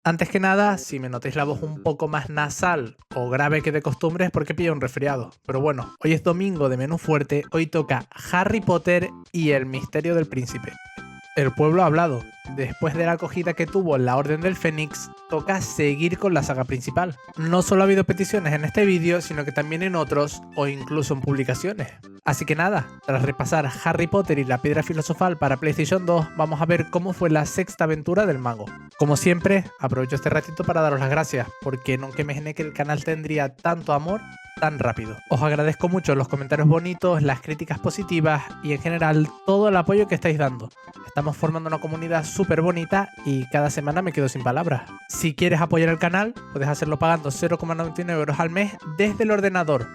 Antes que nada, si me notáis la voz un poco más nasal o grave que de costumbre es porque pilla un resfriado. Pero bueno, hoy es domingo de menú fuerte, hoy toca Harry Potter y el misterio del príncipe. El pueblo ha hablado. Después de la acogida que tuvo la Orden del Fénix, toca seguir con la saga principal. No solo ha habido peticiones en este vídeo, sino que también en otros o incluso en publicaciones. Así que nada, tras repasar Harry Potter y la Piedra Filosofal para PlayStation 2, vamos a ver cómo fue la sexta aventura del mago. Como siempre, aprovecho este ratito para daros las gracias, porque nunca imaginé que el canal tendría tanto amor tan rápido. Os agradezco mucho los comentarios bonitos, las críticas positivas y en general todo el apoyo que estáis dando. Estamos formando una comunidad súper bonita y cada semana me quedo sin palabras. Si quieres apoyar el canal, puedes hacerlo pagando 0,99 € al mes desde el ordenador.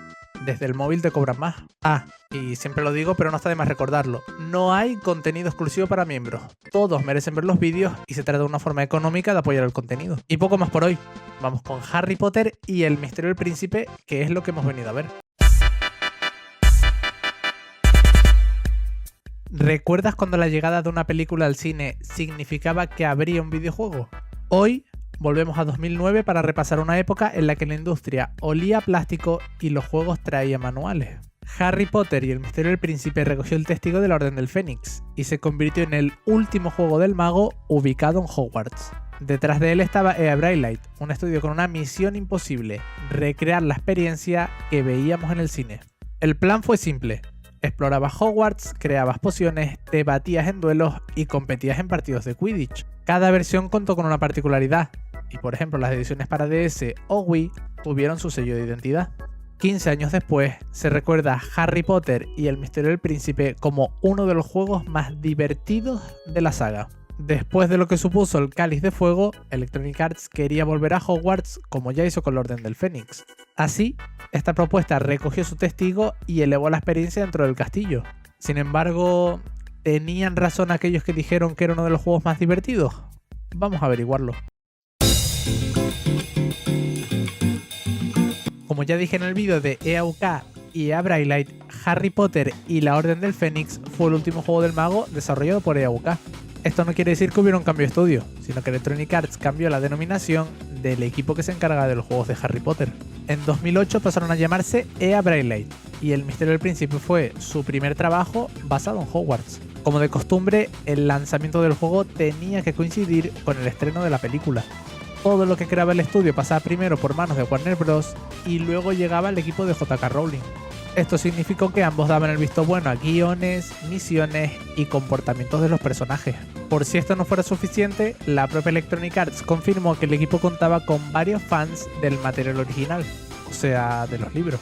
Desde el móvil te cobran más. Ah, y siempre lo digo, pero no está de más recordarlo. No hay contenido exclusivo para miembros. Todos merecen ver los vídeos y se trata de una forma económica de apoyar el contenido. Y poco más por hoy. Vamos con Harry Potter y el misterio del príncipe, que es lo que hemos venido a ver. ¿Recuerdas cuando la llegada de una película al cine significaba que habría un videojuego? Hoy volvemos a 2009 para repasar una época en la que la industria olía a plástico y los juegos traían manuales. Harry Potter y el misterio del príncipe recogió el testigo de la Orden del Fénix y se convirtió en el último juego del mago ubicado en Hogwarts. Detrás de él estaba EA Brilliant, un estudio con una misión imposible: recrear la experiencia que veíamos en el cine. El plan fue simple: explorabas Hogwarts, creabas pociones, te batías en duelos y competías en partidos de Quidditch. Cada versión contó con una particularidad, y por ejemplo las ediciones para DS o Wii tuvieron su sello de identidad. 15 años después, se recuerda a Harry Potter y el misterio del príncipe como uno de los juegos más divertidos de la saga. Después de lo que supuso el Cáliz de Fuego, Electronic Arts quería volver a Hogwarts como ya hizo con la Orden del Fénix. Así, esta propuesta recogió su testigo y elevó la experiencia dentro del castillo. Sin embargo, ¿tenían razón aquellos que dijeron que era uno de los juegos más divertidos? Vamos a averiguarlo. Como ya dije en el vídeo de EA UK y EA Brilliant, Harry Potter y la Orden del Fénix fue el último juego del mago desarrollado por EA UK. Esto no quiere decir que hubiera un cambio de estudio, sino que Electronic Arts cambió la denominación del equipo que se encarga de los juegos de Harry Potter. En 2008 pasaron a llamarse EA Brilliant y el misterio del príncipe fue su primer trabajo basado en Hogwarts. Como de costumbre, el lanzamiento del juego tenía que coincidir con el estreno de la película. Todo lo que creaba el estudio pasaba primero por manos de Warner Bros. Y luego llegaba el equipo de J.K. Rowling. Esto significó que ambos daban el visto bueno a guiones, misiones y comportamientos de los personajes. Por si esto no fuera suficiente, la propia Electronic Arts confirmó que el equipo contaba con varios fans del material original, o sea, de los libros.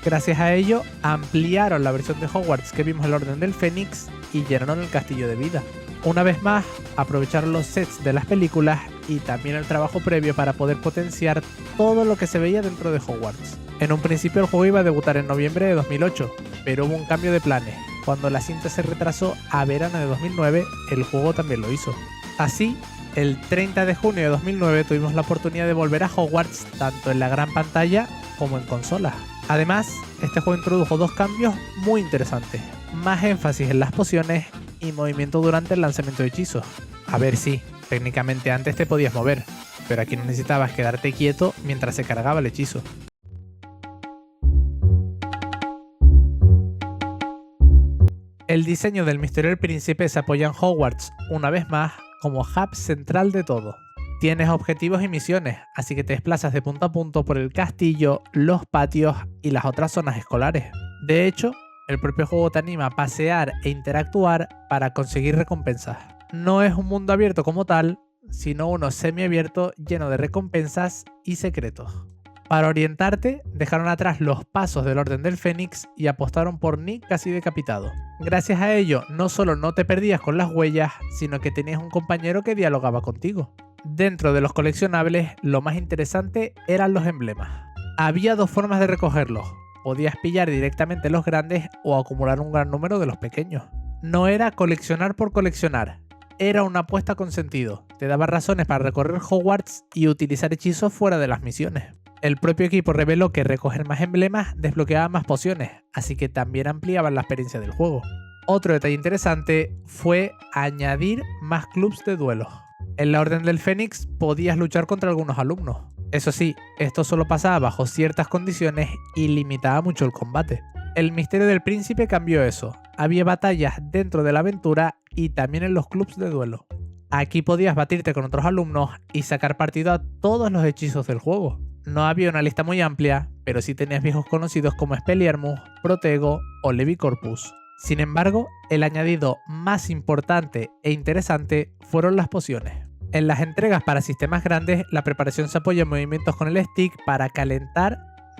Gracias a ello, ampliaron la versión de Hogwarts que vimos en la Orden del Fénix y llenaron el castillo de vida. Una vez más, aprovecharon los sets de las películas y también el trabajo previo para poder potenciar todo lo que se veía dentro de Hogwarts. En un principio el juego iba a debutar en noviembre de 2008, pero hubo un cambio de planes. Cuando la cinta se retrasó a verano de 2009, el juego también lo hizo. Así, el 30 de junio de 2009 tuvimos la oportunidad de volver a Hogwarts tanto en la gran pantalla como en consolas. Además, este juego introdujo dos cambios muy interesantes: más énfasis en las pociones y movimiento durante el lanzamiento de hechizos. A ver, sí, técnicamente antes te podías mover, pero aquí no necesitabas quedarte quieto mientras se cargaba el hechizo. El diseño del misterio del príncipe se apoya en Hogwarts, una vez más, como hub central de todo. Tienes objetivos y misiones, así que te desplazas de punto a punto por el castillo, los patios y las otras zonas escolares. De hecho, el propio juego te anima a pasear e interactuar para conseguir recompensas. No es un mundo abierto como tal, sino uno semiabierto lleno de recompensas y secretos. Para orientarte, dejaron atrás los pasos del Orden del Fénix y apostaron por Nick casi decapitado. Gracias a ello, no solo no te perdías con las huellas, sino que tenías un compañero que dialogaba contigo. Dentro de los coleccionables, lo más interesante eran los emblemas. Había dos formas de recogerlos: podías pillar directamente los grandes o acumular un gran número de los pequeños. No era coleccionar por coleccionar, era una apuesta con sentido. Te daba razones para recorrer Hogwarts y utilizar hechizos fuera de las misiones. El propio equipo reveló que recoger más emblemas desbloqueaba más pociones, así que también ampliaban la experiencia del juego. Otro detalle interesante fue añadir más clubs de duelos. En la Orden del Fénix podías luchar contra algunos alumnos. Eso sí, esto solo pasaba bajo ciertas condiciones y limitaba mucho el combate. El Misterio del Príncipe cambió eso. Había batallas dentro de la aventura y también en los clubs de duelo. Aquí podías batirte con otros alumnos y sacar partido a todos los hechizos del juego. No había una lista muy amplia, pero sí tenías viejos conocidos como Expelliarmus, Protego o Levicorpus. Sin embargo, el añadido más importante e interesante fueron las pociones. En las entregas para sistemas grandes, la preparación se apoya en movimientos con el stick para calentar,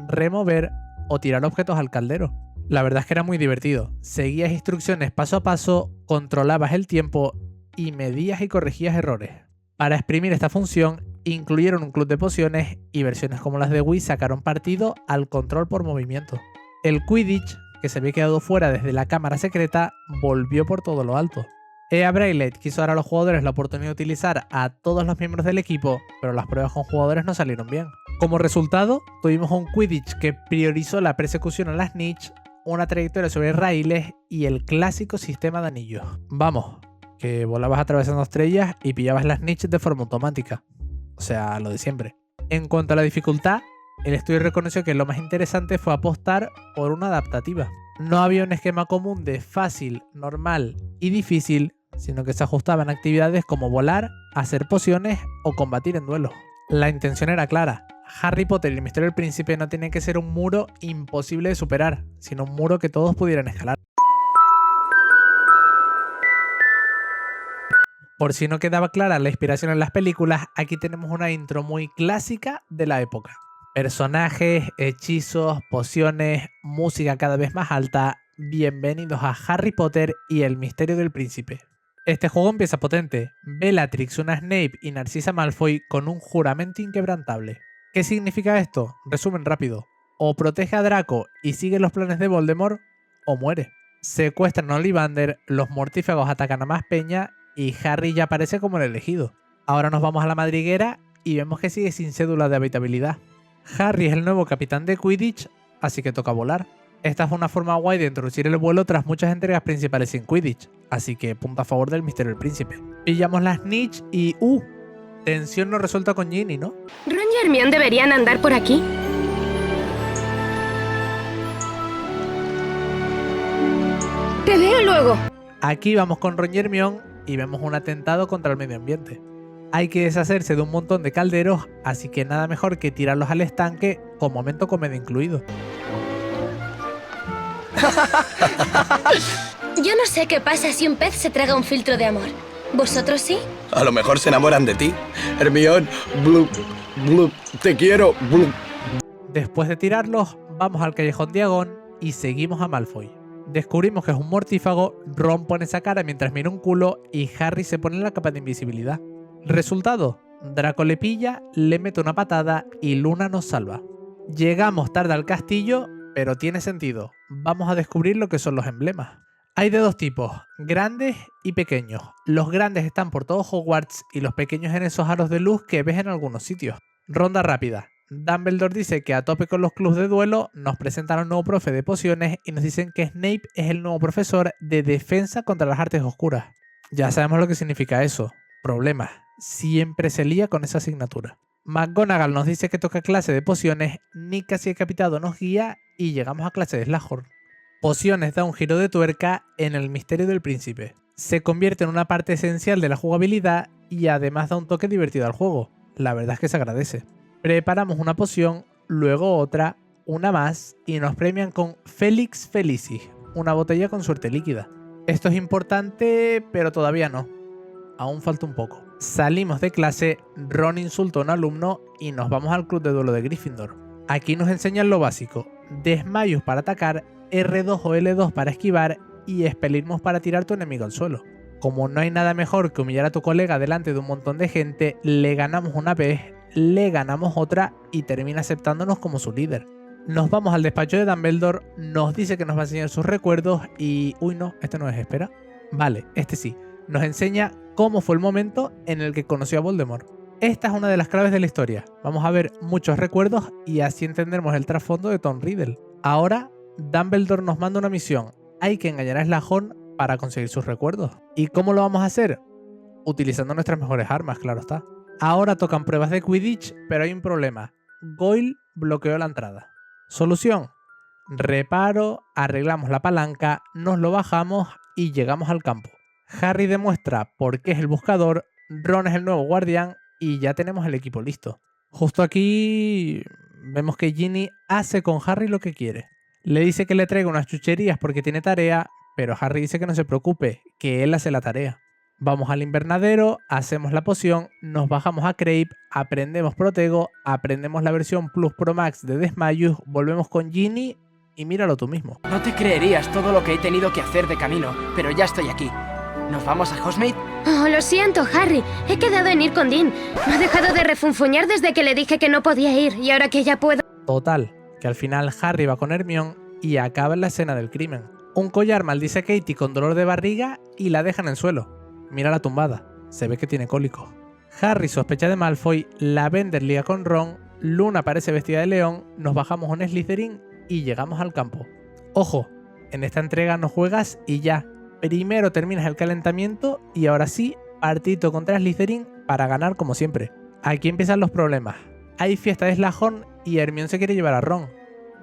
remover o tirar objetos al caldero. La verdad es que era muy divertido. Seguías instrucciones paso a paso, controlabas el tiempo y medías y corregías errores. Para exprimir esta función, incluyeron un club de pociones y versiones como las de Wii sacaron partido al control por movimiento. El Quidditch, que se había quedado fuera desde la cámara secreta, volvió por todo lo alto. EA Brainlight quiso dar a los jugadores la oportunidad de utilizar a todos los miembros del equipo, pero las pruebas con jugadores no salieron bien. Como resultado, tuvimos un Quidditch que priorizó la persecución a las snitch, una trayectoria sobre raíles y el clásico sistema de anillos. Vamos, que volabas atravesando estrellas y pillabas las snitch de forma automática. O sea, lo de siempre. En cuanto a la dificultad, el estudio reconoció que lo más interesante fue apostar por una adaptativa. No había un esquema común de fácil, normal y difícil, sino que se ajustaban actividades como volar, hacer pociones o combatir en duelos. La intención era clara. Harry Potter y el Misterio del Príncipe no tenían que ser un muro imposible de superar, sino un muro que todos pudieran escalar. Por si no quedaba clara la inspiración en las películas, aquí tenemos una intro muy clásica de la época. Personajes, hechizos, pociones, música cada vez más alta. Bienvenidos a Harry Potter y el Misterio del Príncipe. Este juego empieza potente. Bellatrix, una Snape y Narcisa Malfoy con un juramento inquebrantable. ¿Qué significa esto? Resumen rápido. O protege a Draco y sigue los planes de Voldemort, o muere. Secuestran a Ollivander, los mortífagos atacan a más peña y Harry ya aparece como el elegido. Ahora nos vamos a la madriguera y vemos que sigue sin cédula de habitabilidad. Harry es el nuevo capitán de Quidditch, así que toca volar. Esta es una forma guay de introducir el vuelo tras muchas entregas principales sin Quidditch, así que punto a favor del Misterio del Príncipe. Pillamos la snitch y tensión no resuelta con Ginny, ¿no? ¿Ron y Hermione deberían andar por aquí? Te veo luego. Aquí vamos con Ron y Hermione y vemos un atentado contra el medio ambiente. Hay que deshacerse de un montón de calderos, así que nada mejor que tirarlos al estanque con momento comedia incluido. Yo no sé qué pasa si un pez se traga un filtro de amor. ¿Vosotros sí? A lo mejor se enamoran de ti. Hermione, blup, blup, te quiero, blup. Después de tirarlos, vamos al callejón Diagon y seguimos a Malfoy. Descubrimos que es un mortífago, Ron pone esa cara mientras mira un culo y Harry se pone en la capa de invisibilidad. Resultado, Draco le pilla, le mete una patada y Luna nos salva. Llegamos tarde al castillo, pero tiene sentido. Vamos a descubrir lo que son los emblemas. Hay de dos tipos, grandes y pequeños. Los grandes están por todo Hogwarts y los pequeños en esos aros de luz que ves en algunos sitios. Ronda rápida. Dumbledore dice que a tope con los clubs de duelo, nos presentan a un nuevo profe de pociones y nos dicen que Snape es el nuevo profesor de defensa contra las artes oscuras. Ya sabemos lo que significa eso. Problemas. Siempre se lía con esa asignatura. McGonagall nos dice que toca clase de pociones, Nick casi decapitado nos guía y llegamos a clase de Slughorn. Pociones da un giro de tuerca en el Misterio del Príncipe. Se convierte en una parte esencial de la jugabilidad y además da un toque divertido al juego. La verdad es que se agradece. Preparamos una poción, luego otra, una más y nos premian con Felix Felicis, una botella con suerte líquida. Esto es importante, pero todavía no. Aún falta un poco. Salimos de clase, Ron insulta a un alumno y nos vamos al club de duelo de Gryffindor. Aquí nos enseñan lo básico: desmayos para atacar, R2 o L2 para esquivar y Expelliarmus para tirar tu enemigo al suelo. Como no hay nada mejor que humillar a tu colega delante de un montón de gente, le ganamos una vez, le ganamos otra y termina aceptándonos como su líder. Nos vamos al despacho de Dumbledore, nos dice que nos va a enseñar sus recuerdos y... Uy, no, este no es, espera. Vale, este sí. Nos enseña cómo fue el momento en el que conoció a Voldemort. Esta es una de las claves de la historia. Vamos a ver muchos recuerdos y así entenderemos el trasfondo de Tom Riddle. Ahora, Dumbledore nos manda una misión. Hay que engañar a Slughorn para conseguir sus recuerdos. ¿Y cómo lo vamos a hacer? utilizando nuestras mejores armas, claro está. Ahora tocan pruebas de Quidditch, pero hay un problema. Goyle bloqueó la entrada. Solución: reparo, arreglamos la palanca, nos lo bajamos y llegamos al campo. Harry demuestra por qué es el buscador, Ron es el nuevo guardián y ya tenemos el equipo listo. Justo aquí vemos que Ginny hace con Harry lo que quiere. Le dice que le traiga unas chucherías porque tiene tarea, pero Harry dice que no se preocupe, que él hace la tarea. Vamos al invernadero, hacemos la poción, nos bajamos a Creep, aprendemos Protego, aprendemos la versión Plus Pro Max de Desmayus, volvemos con Ginny y míralo tú mismo. No te creerías todo lo que he tenido que hacer de camino, pero ya estoy aquí. ¿Nos vamos a Hogsmeade? Oh, lo siento, Harry. He quedado en ir con Dean. No ha dejado de refunfuñar desde que le dije que no podía ir y ahora que ya puedo... Total, que al final Harry va con Hermione y acaba en la escena del crimen. Un collar maldice a Katie con dolor de barriga y la deja en el suelo. Mira la tumbada, se ve que tiene cólicos. Harry sospecha de Malfoy, Lavender liga con Ron, Luna aparece vestida de león, nos bajamos un Slytherin y llegamos al campo. Ojo, en esta entrega no juegas y ya. Primero terminas el calentamiento y ahora sí, partito contra Slytherin para ganar como siempre. Aquí empiezan los problemas. Hay fiesta de Slughorn y Hermione se quiere llevar a Ron,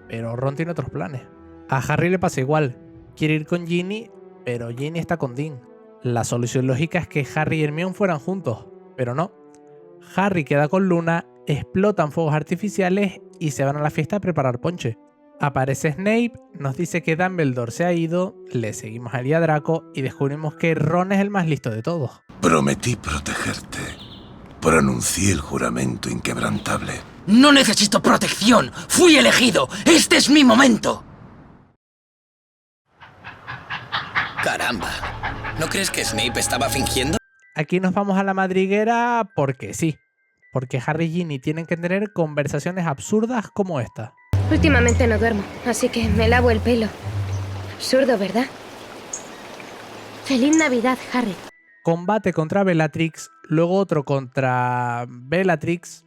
pero Ron tiene otros planes. A Harry le pasa igual, quiere ir con Ginny, pero Ginny está con Dean. La solución lógica es que Harry y Hermione fueran juntos, pero no. Harry queda con Luna, explotan fuegos artificiales y se van a la fiesta a preparar ponche. Aparece Snape, nos dice que Dumbledore se ha ido, le seguimos a Elia Draco y descubrimos que Ron es el más listo de todos. Prometí protegerte. Pronuncié el juramento inquebrantable. ¡No necesito protección! ¡Fui elegido! ¡Este es mi momento! Caramba. ¿No crees que Snape estaba fingiendo? Aquí nos vamos a la madriguera porque sí. Porque Harry y Ginny tienen que tener conversaciones absurdas como esta. Últimamente no duermo, así que me lavo el pelo. Absurdo, ¿verdad? ¡Feliz Navidad, Harry! Combate contra Bellatrix, luego otro contra Bellatrix,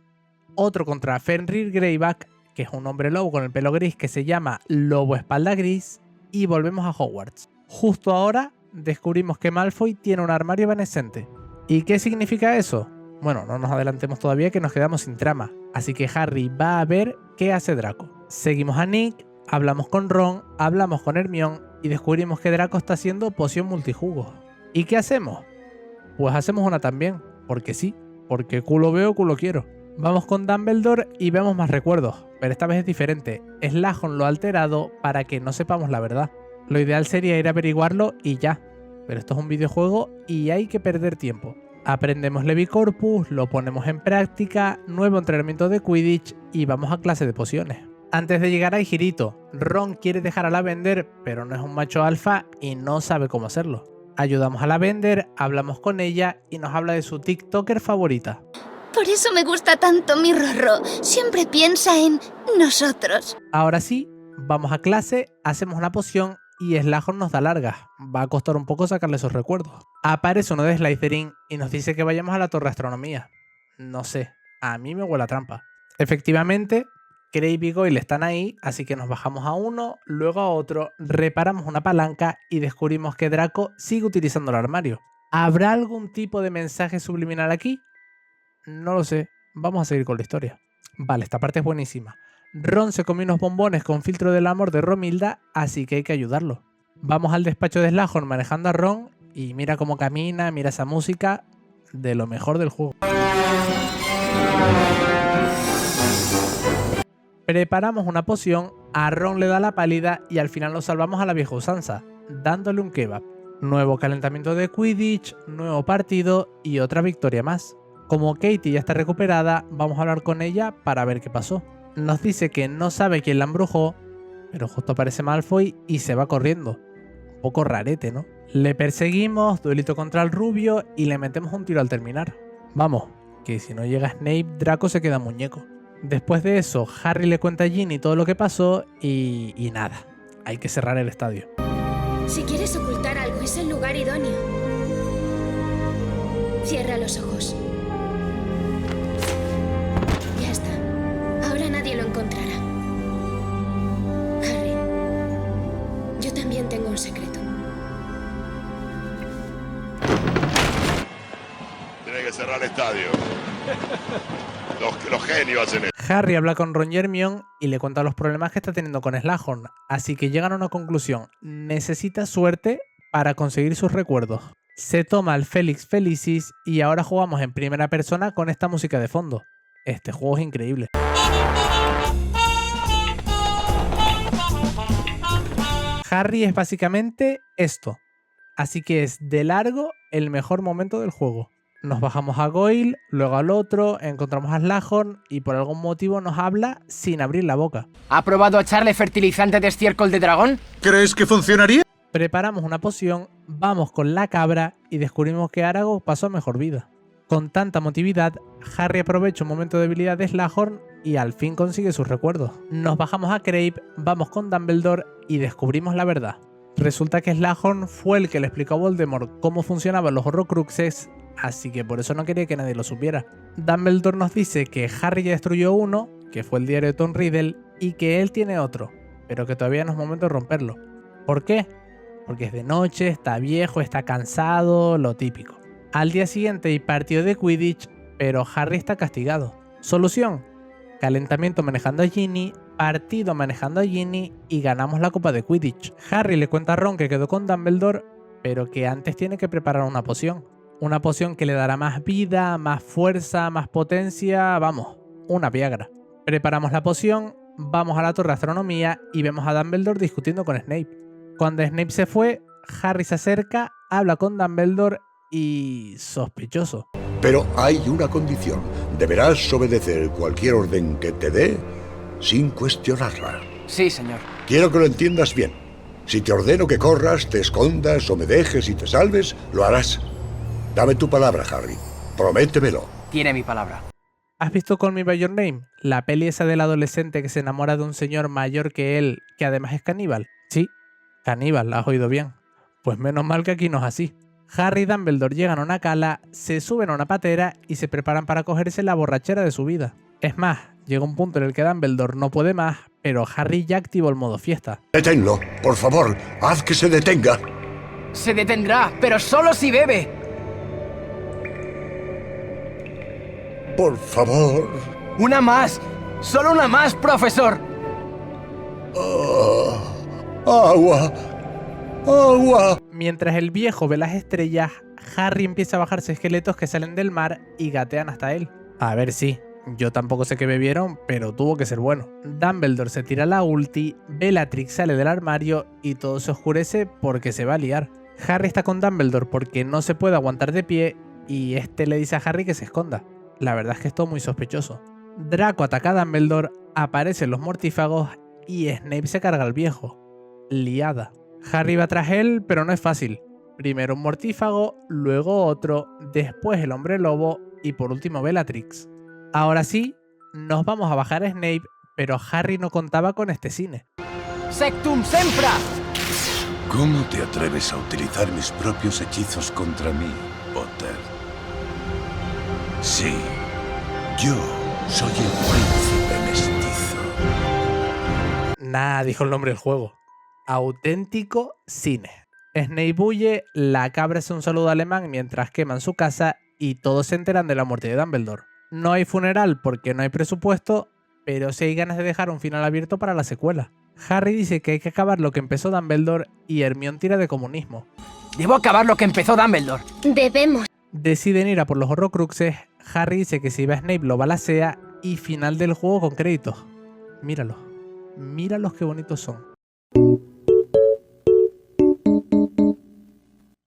otro contra Fenrir Greyback, que es un hombre lobo con el pelo gris que se llama Lobo Espalda Gris, y volvemos a Hogwarts. Justo ahora descubrimos que Malfoy tiene un armario evanescente. ¿Y qué significa eso? Bueno, no nos adelantemos todavía que nos quedamos sin trama, así que Harry va a ver qué hace Draco. Seguimos a Nick, hablamos con Ron, hablamos con Hermione y descubrimos que Draco está haciendo poción multijugos. ¿Y qué hacemos? Pues hacemos una también, porque sí, porque culo veo, culo quiero. Vamos con Dumbledore y vemos más recuerdos, pero esta vez es diferente. Slughorn lo ha alterado para que no sepamos la verdad. Lo ideal sería ir a averiguarlo y ya, pero esto es un videojuego y hay que perder tiempo. Aprendemos Levicorpus, lo ponemos en práctica, nuevo entrenamiento de Quidditch y vamos a clase de pociones. Antes de llegar hay girito. Ron quiere dejar a Lavender, pero no es un macho alfa y no sabe cómo hacerlo. Ayudamos a Lavender, hablamos con ella y nos habla de su TikToker favorita. Por eso me gusta tanto mi Rorro. Siempre piensa en nosotros. Ahora sí, vamos a clase, hacemos una poción y Slughorn nos da largas. Va a costar un poco sacarle esos recuerdos. Aparece uno de Slytherin y nos dice que vayamos a la Torre de Astronomía. No sé, a mí me huele a trampa. Efectivamente, Crabbe y Goyle están ahí, así que nos bajamos a uno, luego a otro, reparamos una palanca y descubrimos que Draco sigue utilizando el armario. ¿Habrá algún tipo de mensaje subliminal aquí? No lo sé, vamos a seguir con la historia. Vale, esta parte es buenísima. Ron se comió unos bombones con filtro del amor de Romilda, así que hay que ayudarlo. Vamos al despacho de Slughorn manejando a Ron y mira cómo camina, mira esa música, de lo mejor del juego. Preparamos una poción, a Ron le da la pálida y al final lo salvamos a la vieja usanza, dándole un kebab. Nuevo calentamiento de Quidditch, nuevo partido y otra victoria más. Como Katie ya está recuperada, vamos a hablar con ella para ver qué pasó. Nos dice que no sabe quién la embrujó, pero justo aparece Malfoy y se va corriendo. Un poco rarete, ¿no? Le perseguimos, duelito contra el rubio y le metemos un tiro al terminar. Vamos, que si no llega Snape, Draco se queda muñeco. Después de eso, Harry le cuenta a Ginny todo lo que pasó y nada, hay que cerrar el estadio. Si quieres ocultar algo, es el lugar idóneo. Cierra los ojos. Ya está. Ahora nadie lo encontrará. Harry, yo también tengo un secreto. al estadio. Los genios hacen eso. Harry habla con Ron y Hermione y le cuenta los problemas que está teniendo con Slughorn, así que llegan a una conclusión: necesita suerte para conseguir sus recuerdos. Se toma el Felix Felicis y ahora jugamos en primera persona con esta música de fondo. Este juego es increíble. Harry es básicamente esto, así que es de largo el mejor momento del juego. Nos bajamos a Goyle, luego al otro, encontramos a Slughorn y por algún motivo nos habla sin abrir la boca. ¿Ha probado echarle fertilizante de estiércol de dragón? ¿Crees que funcionaría? Preparamos una poción, vamos con la cabra y descubrimos que Aragog pasó a mejor vida. Con tanta emotividad, Harry aprovecha un momento de debilidad de Slughorn y al fin consigue sus recuerdos. Nos bajamos a Crabe, vamos con Dumbledore y descubrimos la verdad. Resulta que Slughorn fue el que le explicó a Voldemort cómo funcionaban los Horrocruxes, así que por eso no quería que nadie lo supiera. Dumbledore nos dice que Harry ya destruyó uno, que fue el diario de Tom Riddle, y que él tiene otro, pero que todavía no es momento de romperlo. ¿Por qué? Porque es de noche, está viejo, está cansado, lo típico. Al día siguiente hay partido de Quidditch, pero Harry está castigado. ¿Solución? Calentamiento manejando a Ginny, partido manejando a Ginny y ganamos la copa de Quidditch. Harry le cuenta a Ron que quedó con Dumbledore, pero que antes tiene que preparar una poción. Una poción que le dará más vida, más fuerza, más potencia, vamos, una Viagra. Preparamos la poción, vamos a la torre de astronomía y vemos a Dumbledore discutiendo con Snape. Cuando Snape se fue, Harry se acerca, habla con Dumbledore y... sospechoso. Pero hay una condición. Deberás obedecer cualquier orden que te dé sin cuestionarla. Sí, señor. Quiero que lo entiendas bien. Si te ordeno que corras, te escondas o me dejes y te salves, lo harás. Dame tu palabra, Harry. Prométemelo. Tiene mi palabra. ¿Has visto Call Me By Your Name? La peli esa del adolescente que se enamora de un señor mayor que él, que además es caníbal. Sí, caníbal, la has oído bien. Pues menos mal que aquí no es así. Harry y Dumbledore llegan a una cala, se suben a una patera y se preparan para cogerse la borrachera de su vida. Es más, llega un punto en el que Dumbledore no puede más, pero Harry ya activó el modo fiesta. Deténlo, por favor, haz que se detenga. Se detendrá, pero solo si bebe. Por favor. Una más. Solo una más, profesor. Agua. Agua. Mientras el viejo ve las estrellas, Harry empieza a bajarse esqueletos que salen del mar y gatean hasta él. A ver, sí, yo tampoco sé qué bebieron, pero tuvo que ser bueno. Dumbledore se tira la ulti, Bellatrix sale del armario y todo se oscurece porque se va a liar. Harry está con Dumbledore porque no se puede aguantar de pie y este le dice a Harry que se esconda. La verdad es que es todo muy sospechoso. Draco ataca a Dumbledore, aparecen los mortífagos y Snape se carga al viejo. Liada. Harry va tras él, pero no es fácil. Primero un mortífago, luego otro, después el hombre lobo y por último Bellatrix. Ahora sí, nos vamos a bajar a Snape, pero Harry no contaba con este cine. ¡Sectum Sempra! ¿Cómo te atreves a utilizar mis propios hechizos contra mí, Potter? Sí, yo soy el príncipe mestizo. Nah, dijo el nombre del juego. Auténtico cine. Snape huye, la cabra hace un saludo alemán mientras queman su casa y todos se enteran de la muerte de Dumbledore. No hay funeral porque no hay presupuesto, pero sí hay ganas de dejar un final abierto para la secuela. Harry dice que hay que acabar lo que empezó Dumbledore y Hermione tira de comunismo. Debo acabar lo que empezó Dumbledore. Debemos. Deciden ir a por los Horrocruxes, Harry dice que si va a Snape lo balacea y final del juego con créditos. Míralos. Míralos qué bonitos son.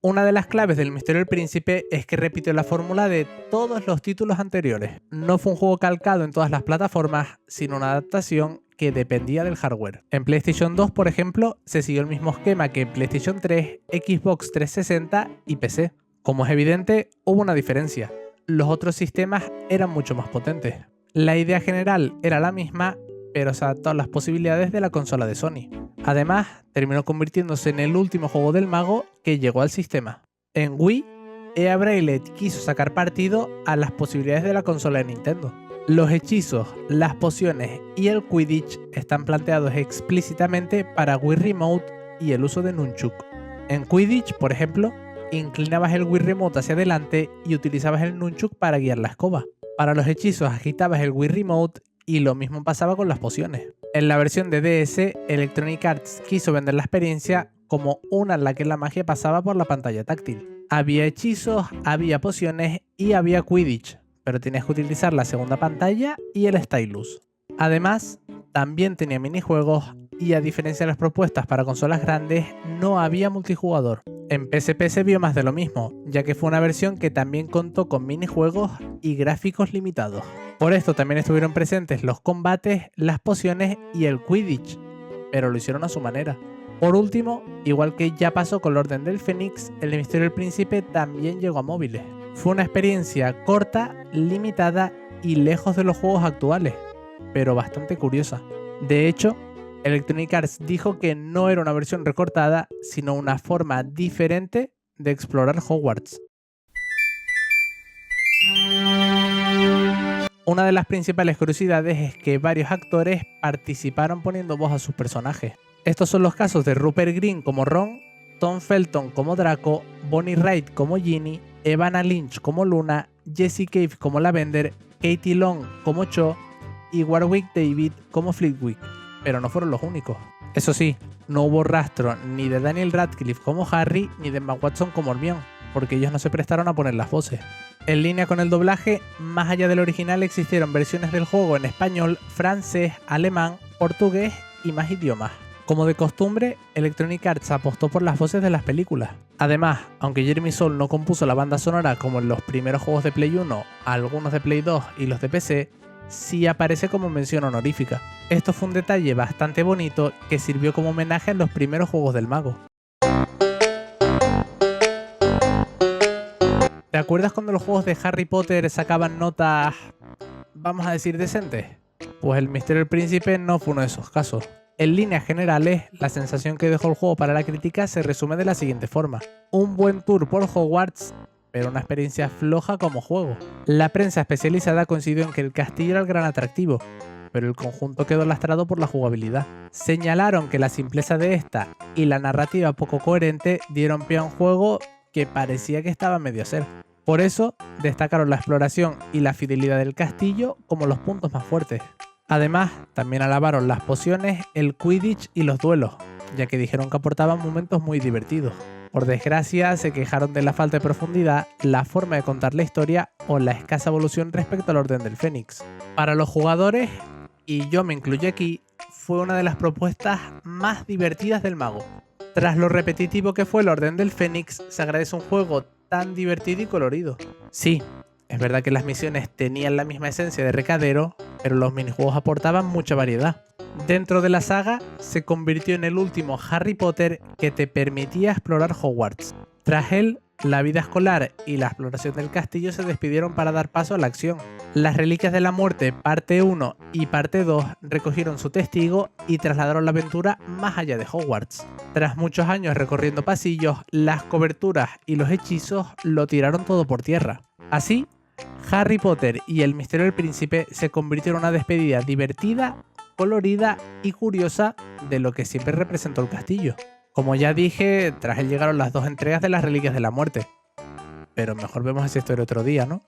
Una de las claves del Misterio del Príncipe es que repitió la fórmula de todos los títulos anteriores. No fue un juego calcado en todas las plataformas, sino una adaptación que dependía del hardware. En PlayStation 2, por ejemplo, se siguió el mismo esquema que en PlayStation 3, Xbox 360 y PC. Como es evidente, hubo una diferencia. Los otros sistemas eran mucho más potentes. La idea general era la misma, pero se adaptó a las posibilidades de la consola de Sony. Además, terminó convirtiéndose en el último juego del mago que llegó al sistema. En Wii, EA Braillet quiso sacar partido a las posibilidades de la consola de Nintendo. Los hechizos, las pociones y el Quidditch están planteados explícitamente para Wii Remote y el uso de Nunchuk. En Quidditch, por ejemplo, inclinabas el Wii Remote hacia adelante y utilizabas el Nunchuk para guiar la escoba. Para los hechizos agitabas el Wii Remote y lo mismo pasaba con las pociones. En la versión de DS, Electronic Arts quiso vender la experiencia como una en la que la magia pasaba por la pantalla táctil. Había hechizos, había pociones y había Quidditch, pero tenías que utilizar la segunda pantalla y el stylus. Además, también tenía minijuegos y a diferencia de las propuestas para consolas grandes, no había multijugador. En PSP se vio más de lo mismo, ya que fue una versión que también contó con minijuegos y gráficos limitados. Por esto también estuvieron presentes los combates, las pociones y el Quidditch, pero lo hicieron a su manera. Por último, igual que ya pasó con la Orden del Fénix, el Misterio del Príncipe también llegó a móviles. Fue una experiencia corta, limitada y lejos de los juegos actuales, pero bastante curiosa. De hecho, Electronic Arts dijo que no era una versión recortada, sino una forma diferente de explorar Hogwarts. Una de las principales curiosidades es que varios actores participaron poniendo voz a sus personajes. Estos son los casos de Rupert Grint como Ron, Tom Felton como Draco, Bonnie Wright como Ginny, Evanna Lynch como Luna, Jessie Cave como Lavender, Katie Long como Cho y Warwick David como Flitwick. Pero no fueron los únicos. Eso sí, no hubo rastro ni de Daniel Radcliffe como Harry ni de Emma Watson como Hermione, porque ellos no se prestaron a poner las voces. En línea con el doblaje, más allá del original existieron versiones del juego en español, francés, alemán, portugués y más idiomas. Como de costumbre, Electronic Arts apostó por las voces de las películas. Además, aunque Jeremy Soule no compuso la banda sonora como en los primeros juegos de Play 1, algunos de Play 2 y los de PC, sí aparece como mención honorífica. Esto fue un detalle bastante bonito que sirvió como homenaje a los primeros juegos del mago. ¿Te acuerdas cuando los juegos de Harry Potter sacaban notas, vamos a decir, decentes? Pues el Misterio del Príncipe no fue uno de esos casos. En líneas generales, la sensación que dejó el juego para la crítica se resume de la siguiente forma. Un buen tour por Hogwarts, pero una experiencia floja como juego. La prensa especializada coincidió en que el castillo era el gran atractivo, pero el conjunto quedó lastrado por la jugabilidad. Señalaron que la simpleza de esta y la narrativa poco coherente dieron pie a un juego que parecía que estaba medio a ser. Por eso, destacaron la exploración y la fidelidad del castillo como los puntos más fuertes. Además, también alabaron las pociones, el Quidditch y los duelos, ya que dijeron que aportaban momentos muy divertidos. Por desgracia, se quejaron de la falta de profundidad, la forma de contar la historia o la escasa evolución respecto al Orden del Fénix. Para los jugadores, y yo me incluyo aquí, fue una de las propuestas más divertidas del mago. Tras lo repetitivo que fue el Orden del Fénix, se agradece un juego tan divertido y colorido. Sí, es verdad que las misiones tenían la misma esencia de recadero, pero los minijuegos aportaban mucha variedad. Dentro de la saga, se convirtió en el último Harry Potter que te permitía explorar Hogwarts. Tras él, la vida escolar y la exploración del castillo se despidieron para dar paso a la acción. Las Reliquias de la Muerte parte 1 y parte 2 recogieron su testigo y trasladaron la aventura más allá de Hogwarts. Tras muchos años recorriendo pasillos, las coberturas y los hechizos lo tiraron todo por tierra. Así, Harry Potter y el Misterio del Príncipe se convirtieron en una despedida divertida, colorida y curiosa de lo que siempre representó el castillo. Como ya dije, tras él llegaron las dos entregas de las Reliquias de la Muerte. Pero mejor vemos esa historia otro día, ¿no?